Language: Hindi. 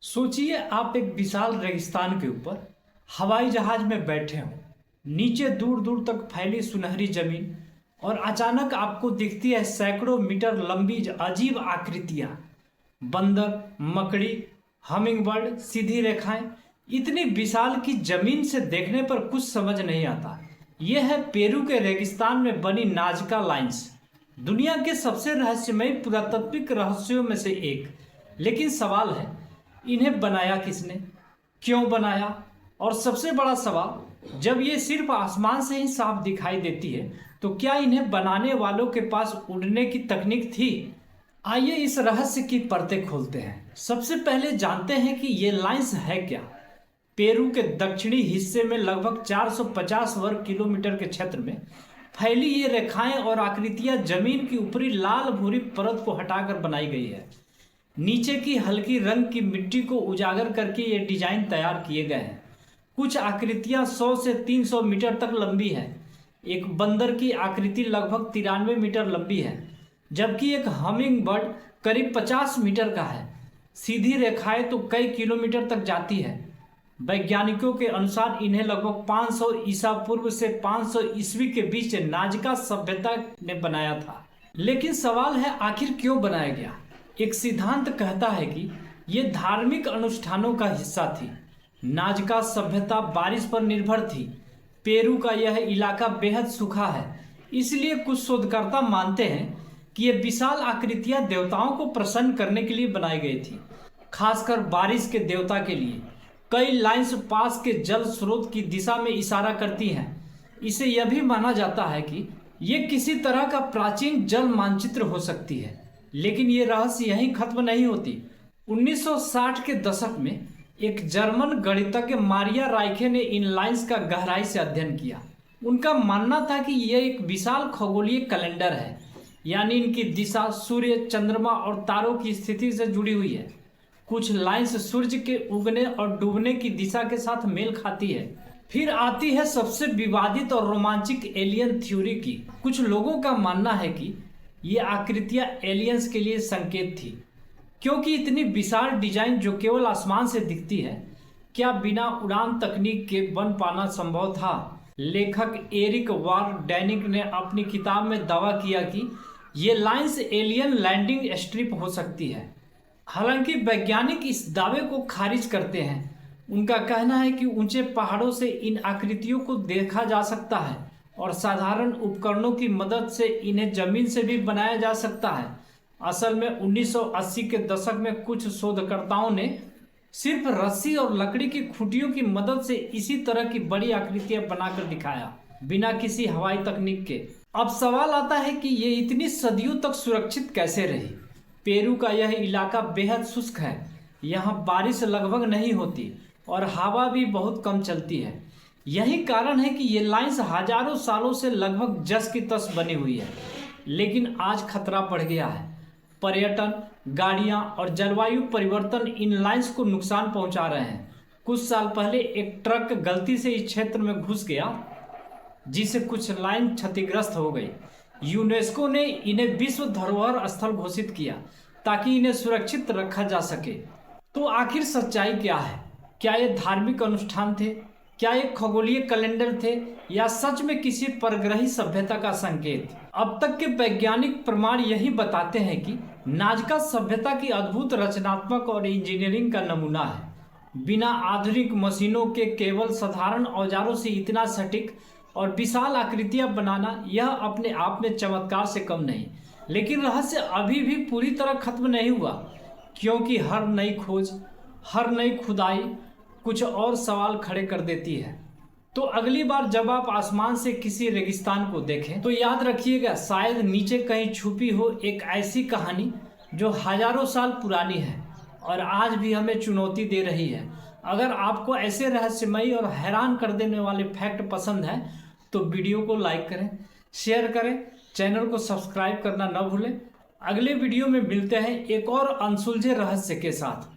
सोचिए आप एक विशाल रेगिस्तान के ऊपर हवाई जहाज में बैठे हो। नीचे दूर दूर तक फैली सुनहरी जमीन और अचानक आपको दिखती है सैकड़ों मीटर लंबी अजीब आकृतियां। बंदर, मकड़ी, हमिंगबर्ड, सीधी रेखाएं, इतनी विशाल की जमीन से देखने पर कुछ समझ नहीं आता। यह है पेरू के रेगिस्तान में बनी नाजका लाइंस, दुनिया के सबसे रहस्यमयी पुरातात्विक रहस्यों में से एक। लेकिन सवाल है, इन्हें बनाया किसने, क्यों बनाया, और सबसे बड़ा सवाल, जब ये सिर्फ आसमान से ही साफ दिखाई देती है तो क्या इन्हें बनाने वालों के पास उड़ने की तकनीक थी? आइए इस रहस्य की परतें खोलते हैं। सबसे पहले जानते हैं कि ये लाइंस है क्या। पेरू के दक्षिणी हिस्से में लगभग 450 वर्ग किलोमीटर के क्षेत्र में फैली ये रेखाएं और आकृतियां जमीन की ऊपरी लाल भूरी परत को हटाकर बनाई गई है। नीचे की हल्की रंग की मिट्टी को उजागर करके ये डिजाइन तैयार किए गए हैं। कुछ आकृतियां 100 से 300 मीटर तक लंबी है। एक बंदर की आकृति लगभग 93 मीटर लंबी है, जबकि एक हमिंग बर्ड करीब 50 मीटर का है। सीधी रेखाएं तो कई किलोमीटर तक जाती है। वैज्ञानिकों के अनुसार इन्हें लगभग 500 ईसा पूर्व से 500 ईस्वी के बीच नाजका सभ्यता ने बनाया था। लेकिन सवाल है, आखिर क्यों बनाया गया? एक सिद्धांत कहता है कि ये धार्मिक अनुष्ठानों का हिस्सा थी। नाजका सभ्यता बारिश पर निर्भर थी। पेरू का यह इलाका बेहद सूखा है, इसलिए कुछ शोधकर्ता मानते हैं कि ये विशाल आकृतियां देवताओं को प्रसन्न करने के लिए बनाई गई थी, खासकर बारिश के देवता के लिए। कई लाइंस पास के जल स्रोत की दिशा में इशारा करती हैं। इसे यह भी माना जाता है कि ये किसी तरह का प्राचीन जल मानचित्र हो सकती है। लेकिन ये रहस्य यहीं खत्म नहीं होती। 1960 के दशक में एक जर्मन गणितज्ञ मारिया राइखे ने इन लाइंस का गहराई से अध्ययन किया। उनका मानना था कि यह एक विशाल खगोलीय कैलेंडर है, यानी इनकी दिशा सूर्य, चंद्रमा और तारों की स्थिति से जुड़ी हुई है। कुछ लाइंस सूर्य के उगने और डूबने की दिशा के साथ मेल खाती है। फिर आती है सबसे विवादित और रोमांचक एलियन थ्योरी की। कुछ लोगों का मानना है कि ये आकृतियां एलियंस के लिए संकेत थी, क्योंकि इतनी विशाल डिजाइन जो केवल आसमान से दिखती है, क्या बिना उड़ान तकनीक के बन पाना संभव था? लेखक एरिक वार डैनिक ने अपनी किताब में दावा किया कि ये लाइंस एलियन लैंडिंग स्ट्रिप हो सकती है। हालांकि वैज्ञानिक इस दावे को खारिज करते हैं। उनका कहना है कि ऊंचे पहाड़ों से इन आकृतियों को देखा जा सकता है और साधारण उपकरणों की मदद से इन्हें जमीन से भी बनाया जा सकता है। असल में 1980 के दशक में कुछ शोधकर्ताओं ने सिर्फ रस्सी और लकड़ी की खूंटियों की मदद से इसी तरह की बड़ी आकृतियां बनाकर दिखाया, बिना किसी हवाई तकनीक के। अब सवाल आता है कि ये इतनी सदियों तक सुरक्षित कैसे रही? पेरू का यह इलाका बेहद शुष्क है। यहाँ बारिश लगभग नहीं होती और हवा भी बहुत कम चलती है। यही कारण है कि ये लाइंस हजारों सालों से लगभग जस की तस बनी हुई है। लेकिन आज खतरा बढ़ गया है। पर्यटन, गाड़ियां और जलवायु परिवर्तन इन लाइंस को नुकसान पहुंचा रहे हैं। कुछ साल पहले एक ट्रक गलती से इस क्षेत्र में घुस गया, जिससे कुछ लाइन क्षतिग्रस्त हो गई। यूनेस्को ने इन्हें विश्व धरोहर स्थल घोषित किया ताकि इन्हें सुरक्षित रखा जा सके। तो आखिर सच्चाई क्या है? क्या ये धार्मिक अनुष्ठान थे? क्या ये खगोलीय कैलेंडर थे, या सच में किसी परग्रही सभ्यता का संकेत? अब तक के वैज्ञानिक प्रमाण यही बताते हैं कि नाजका सभ्यता की अद्भुत रचनात्मक और इंजीनियरिंग का नमूना है। बिना आधुनिक मशीनों के केवल साधारण औजारों से इतना सटीक और विशाल आकृतियां बनाना, यह अपने आप में चमत्कार से कम नहीं। लेकिन रहस्य अभी भी पूरी तरह खत्म नहीं हुआ, क्योंकि हर नई खोज, हर नई खुदाई कुछ और सवाल खड़े कर देती है। तो अगली बार जब आप आसमान से किसी रेगिस्तान को देखें तो याद रखिएगा, शायद नीचे कहीं छुपी हो एक ऐसी कहानी जो हजारों साल पुरानी है और आज भी हमें चुनौती दे रही है। अगर आपको ऐसे रहस्यमयी और हैरान कर देने वाले फैक्ट पसंद है तो वीडियो को लाइक करें, शेयर करें, चैनल को सब्सक्राइब करना न भूलें। अगले वीडियो में मिलते हैं एक और अनसुलझे रहस्य के साथ।